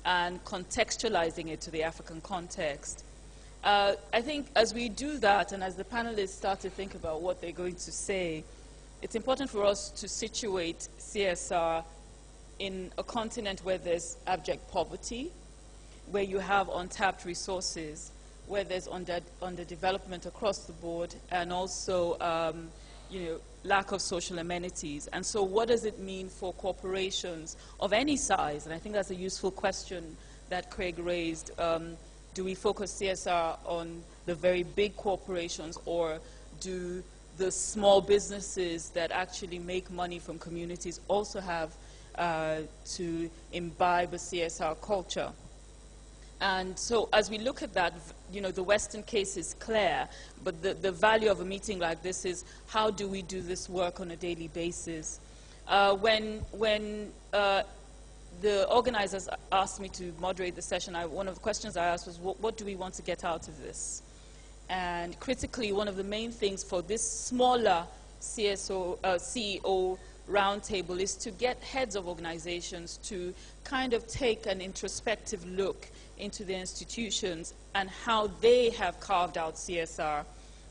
and contextualizing it to the African context. I think as we do that, and as the panelists start to think about what they're going to say, it's important for us to situate CSR in a continent where there's abject poverty, where you have untapped resources, where there's underdevelopment across the board, and also lack of social amenities. And so what does it mean for corporations of any size? And I think that's a useful question that Craig raised. Do we focus CSR on the very big corporations, or do the small businesses that actually make money from communities also have to imbibe a CSR culture? And so as we look at that, the Western case is clear, but the value of a meeting like this is, how do we do this work on a daily basis? When the organizers asked me to moderate the session, one of the questions I asked was, what do we want to get out of this? And critically, one of the main things for this smaller CEO roundtable is to get heads of organizations to kind of take an introspective look into their institutions and how they have carved out CSR,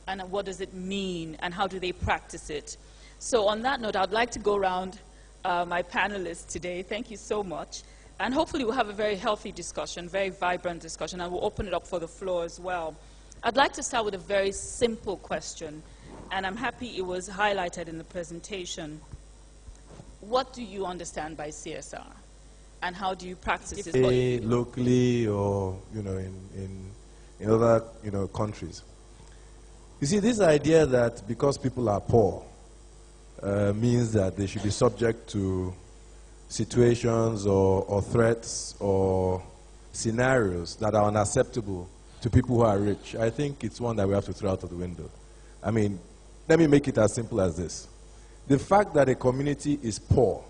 and what does it mean, and how do they practice it. So on that note, I'd like to go around my panelists today. Thank you so much. And hopefully we'll have a very healthy discussion, very vibrant discussion, and we'll open it up for the floor as well. I'd like to start with a very simple question, and I'm happy it was highlighted in the presentation. What do you understand by CSR? And how do you practice it? Locally, or in other countries. You see, this idea that because people are poor means that they should be subject to situations or threats or scenarios that are unacceptable to people who are rich. I think it's one that we have to throw out of the window. I mean, let me make it as simple as this. The fact that a community is poor,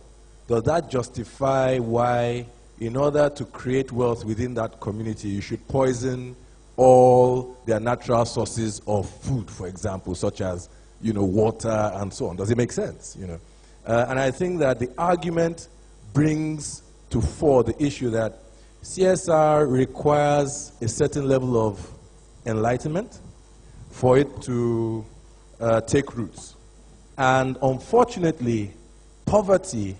does that justify why, in order to create wealth within that community, you should poison all their natural sources of food, for example, such as, water and so on? Does it make sense? And I think that the argument brings to fore the issue that CSR requires a certain level of enlightenment for it to take roots. And unfortunately, poverty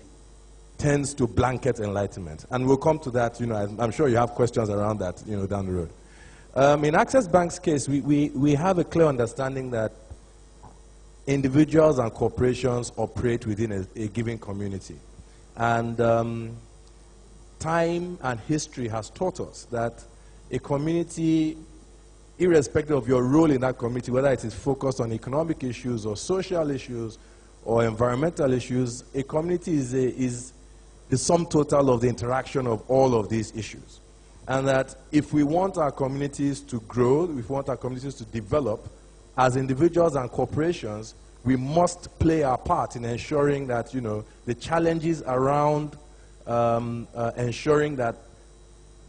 tends to blanket enlightenment. And we'll come to that, I'm sure you have questions around that, down the road. In Access Bank's case, we have a clear understanding that individuals and corporations operate within a given community. And time and history has taught us that a community, irrespective of your role in that community, whether it is focused on economic issues or social issues or environmental issues, a community is the sum total of the interaction of all of these issues. And that if we want our communities to grow, if we want our communities to develop, as individuals and corporations, we must play our part in ensuring that, the challenges around ensuring that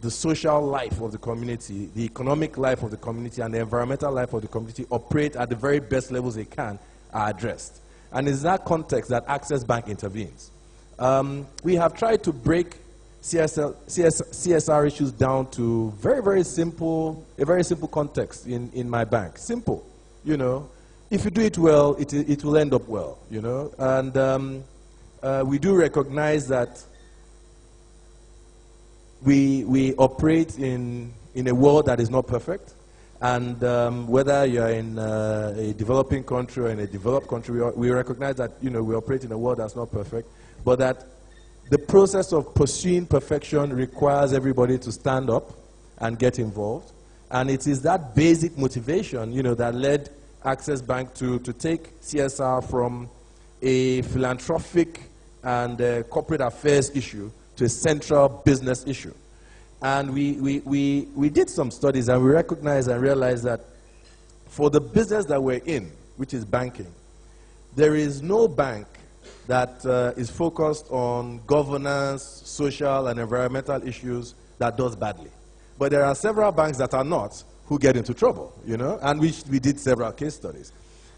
the social life of the community, the economic life of the community, and the environmental life of the community operate at the very best levels they can are addressed. And it's in that context that Access Bank intervenes. We have tried to break CSR issues down to a very simple context in my bank. Simple, If you do it well, it will end up well, And we do recognize that we operate in a world that is not perfect. And whether you're in a developing country or in a developed country, we recognize that, we operate in a world that's not perfect, but that the process of pursuing perfection requires everybody to stand up and get involved. And it is that basic motivation, that led Access Bank to take CSR from a philanthropic and corporate affairs issue to a central business issue. And we did some studies, and we recognized and realized that for the business that we're in, which is banking, there is no bank that is focused on governance, social and environmental issues that does badly. But there are several banks that are not, who get into trouble, and we did several case studies.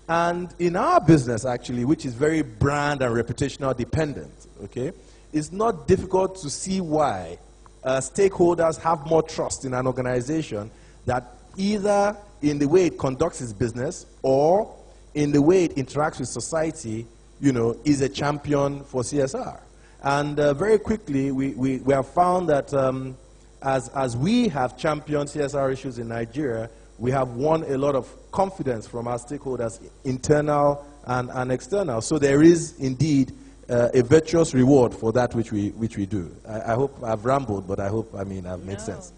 And in our business, actually, which is very brand and reputational dependent, okay, it's not difficult to see why stakeholders have more trust in an organization that either in the way it conducts its business or in the way it interacts with society, you know, is a champion for CSR. And very quickly, we have found that as we have championed CSR issues in Nigeria, we have won a lot of confidence from our stakeholders, internal and external. So there is indeed a virtuous reward for that which we do. I hope I've rambled, but I hope, I've made sense.